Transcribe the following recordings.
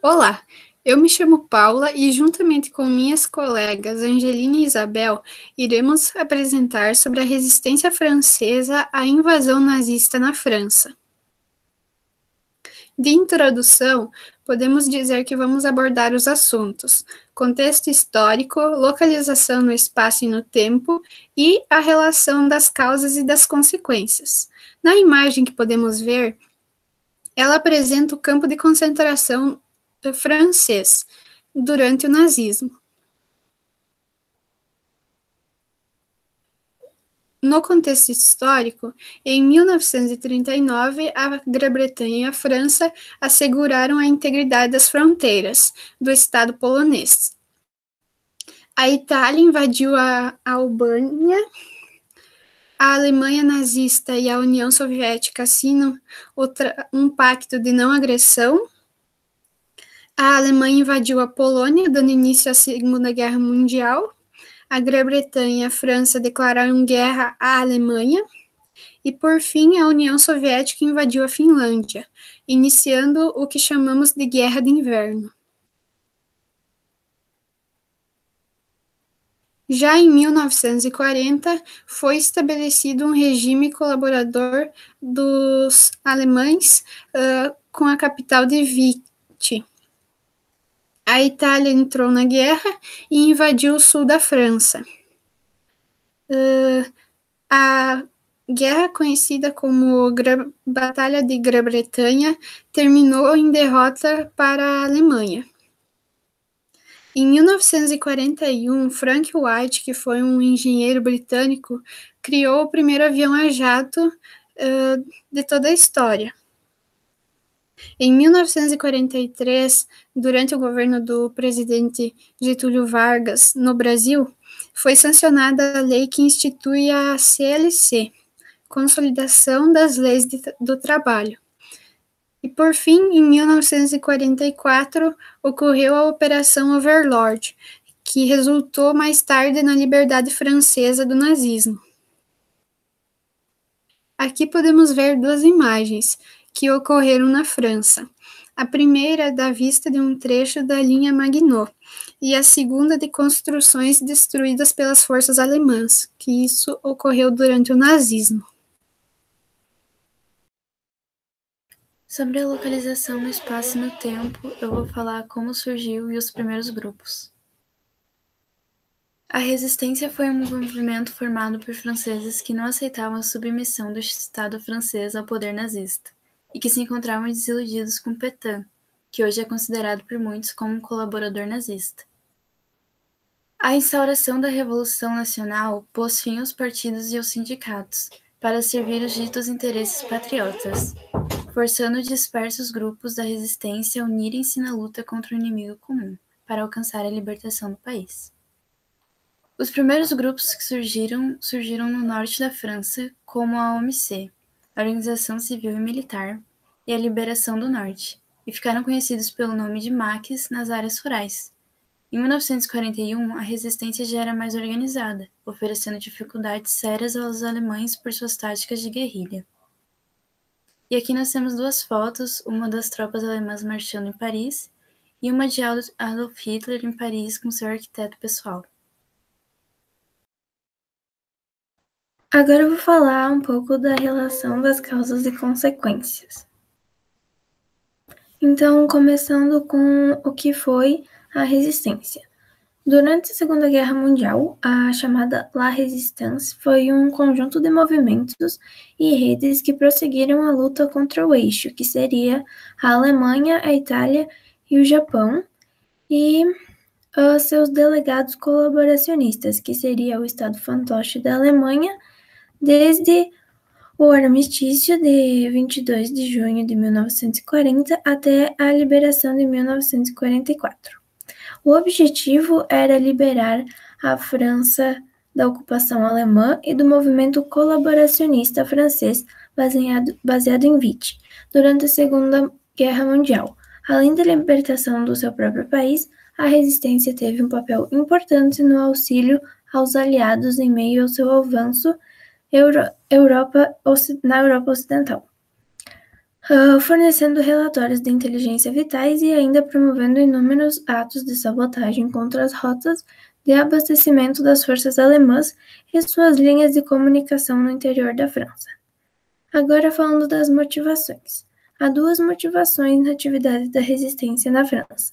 Olá, eu me chamo Paula e, juntamente com minhas colegas Angelina e Isabel, iremos apresentar sobre a resistência francesa à invasão nazista na França. De introdução, podemos dizer que vamos abordar os assuntos: contexto histórico, localização no espaço e no tempo e a relação das causas e das consequências. Na imagem que podemos ver, ela apresenta o campo de concentração francês durante o nazismo. No contexto histórico, em 1939, a Grã-Bretanha e a França asseguraram a integridade das fronteiras do Estado polonês. A Itália invadiu a Albânia, a Alemanha nazista e a União Soviética assinam um pacto de não agressão. A Alemanha invadiu a Polônia, dando início à Segunda Guerra Mundial. A Grã-Bretanha e a França declararam guerra à Alemanha. E, por fim, a União Soviética invadiu a Finlândia, iniciando o que chamamos de Guerra de Inverno. Já em 1940, foi estabelecido um regime colaborador dos alemães com a capital de Vichy. A Itália entrou na guerra e invadiu o sul da França. A guerra, conhecida como Batalha de Grã-Bretanha, terminou em derrota para a Alemanha. Em 1941, Frank White, que foi um engenheiro britânico, criou o primeiro avião a jato de toda a história. Em 1943, durante o governo do presidente Getúlio Vargas no Brasil, foi sancionada a lei que institui a CLC, Consolidação das Leis do Trabalho. E, por fim, em 1944, ocorreu a Operação Overlord, que resultou mais tarde na liberdade francesa do nazismo. Aqui podemos ver duas imagens que ocorreram na França. A primeira dá vista de um trecho da linha Maginot, e a segunda de construções destruídas pelas forças alemãs, que isso ocorreu durante o nazismo. Sobre a localização no espaço e no tempo, eu vou falar como surgiu e os primeiros grupos. A resistência foi um movimento formado por franceses que não aceitavam a submissão do Estado francês ao poder nazista e que se encontravam desiludidos com Pétain, que hoje é considerado por muitos como um colaborador nazista. A instauração da Revolução Nacional pôs fim aos partidos e aos sindicatos, para servir os ditos interesses patriotas, forçando dispersos grupos da resistência a unirem-se na luta contra o inimigo comum, para alcançar a libertação do país. Os primeiros grupos que surgiram no norte da França, como a OMC, a Organização Civil e Militar, e a Liberação do Norte, e ficaram conhecidos pelo nome de maquis nas áreas rurais. Em 1941, a resistência já era mais organizada, oferecendo dificuldades sérias aos alemães por suas táticas de guerrilha. E aqui nós temos duas fotos, uma das tropas alemãs marchando em Paris e uma de Adolf Hitler em Paris com seu arquiteto pessoal. Agora eu vou falar um pouco da relação das causas e consequências. Então, começando com o que foi a resistência. Durante a Segunda Guerra Mundial, a chamada La Résistance foi um conjunto de movimentos e redes que prosseguiram a luta contra o eixo, que seria a Alemanha, a Itália e o Japão, e seus delegados colaboracionistas, que seria o Estado fantoche da Alemanha, desde o armistício de 22 de junho de 1940 até a liberação de 1944. O objetivo era liberar a França da ocupação alemã e do movimento colaboracionista francês baseado em Vichy, durante a Segunda Guerra Mundial. Além da libertação do seu próprio país, a resistência teve um papel importante no auxílio aos aliados em meio ao seu avanço na Europa Ocidental. fornecendo relatórios de inteligência vitais e ainda promovendo inúmeros atos de sabotagem contra as rotas de abastecimento das forças alemãs e suas linhas de comunicação no interior da França. Agora falando das motivações. Há duas motivações na atividade da resistência na França.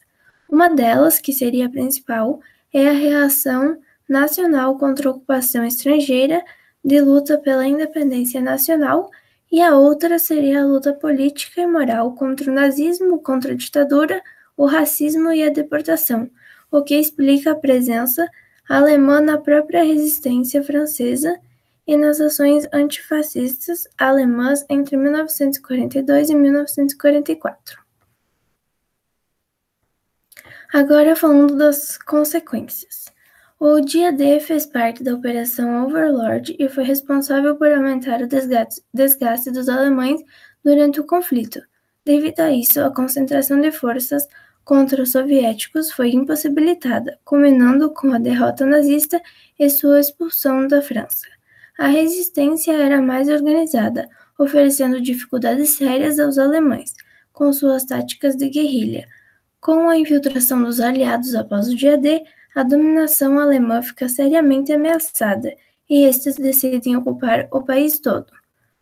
Uma delas, que seria a principal, é a reação nacional contra a ocupação estrangeira, de luta pela independência nacional, e a outra seria a luta política e moral contra o nazismo, contra a ditadura, o racismo e a deportação, o que explica a presença alemã na própria resistência francesa e nas ações antifascistas alemãs entre 1942 e 1944. Agora falando das consequências. O dia D fez parte da Operação Overlord e foi responsável por aumentar o desgaste dos alemães durante o conflito. Devido a isso, a concentração de forças contra os soviéticos foi impossibilitada, culminando com a derrota nazista e sua expulsão da França. A resistência era mais organizada, oferecendo dificuldades sérias aos alemães, com suas táticas de guerrilha. Com a infiltração dos aliados após o dia D, a dominação alemã fica seriamente ameaçada e estes decidem ocupar o país todo,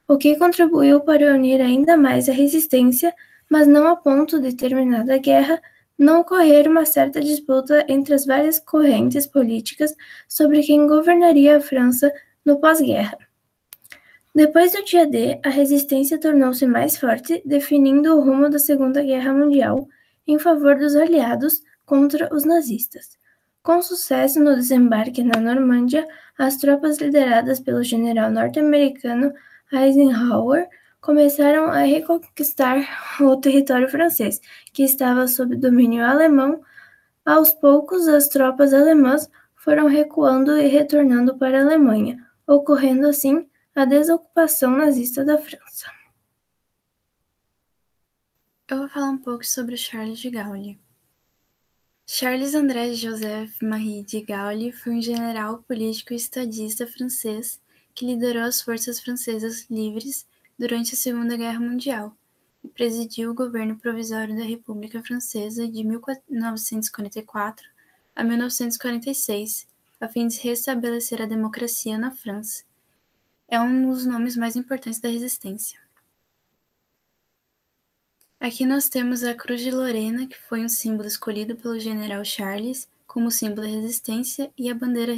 o que contribuiu para unir ainda mais a resistência, mas não a ponto de, terminada a guerra, não ocorrer uma certa disputa entre as várias correntes políticas sobre quem governaria a França no pós-guerra. Depois do dia D, a resistência tornou-se mais forte, definindo o rumo da Segunda Guerra Mundial em favor dos aliados contra os nazistas. Com sucesso no desembarque na Normândia, as tropas lideradas pelo general norte-americano Eisenhower começaram a reconquistar o território francês, que estava sob domínio alemão. Aos poucos, as tropas alemãs foram recuando e retornando para a Alemanha, ocorrendo assim a desocupação nazista da França. Eu vou falar um pouco sobre Charles de Gaulle. Charles André Joseph Marie de Gaulle foi um general político e estadista francês que liderou as forças francesas livres durante a Segunda Guerra Mundial e presidiu o governo provisório da República Francesa de 1944 a 1946, a fim de restabelecer a democracia na França. É um dos nomes mais importantes da resistência. Aqui nós temos a Cruz de Lorena, que foi um símbolo escolhido pelo general Charles como símbolo da resistência, e a bandeira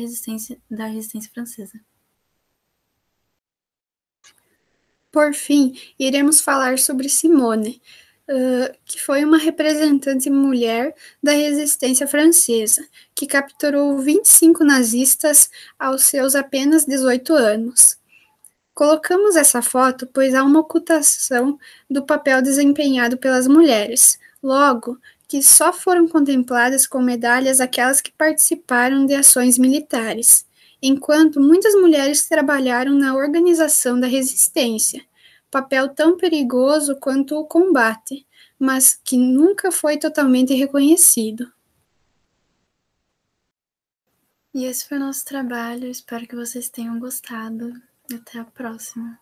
da resistência francesa. Por fim, iremos falar sobre Simone, que foi uma representante mulher da resistência francesa, que capturou 25 nazistas aos seus apenas 18 anos. Colocamos essa foto pois há uma ocultação do papel desempenhado pelas mulheres, logo que só foram contempladas com medalhas aquelas que participaram de ações militares, enquanto muitas mulheres trabalharam na organização da resistência, papel tão perigoso quanto o combate, mas que nunca foi totalmente reconhecido. E esse foi o nosso trabalho, espero que vocês tenham gostado. Até a próxima.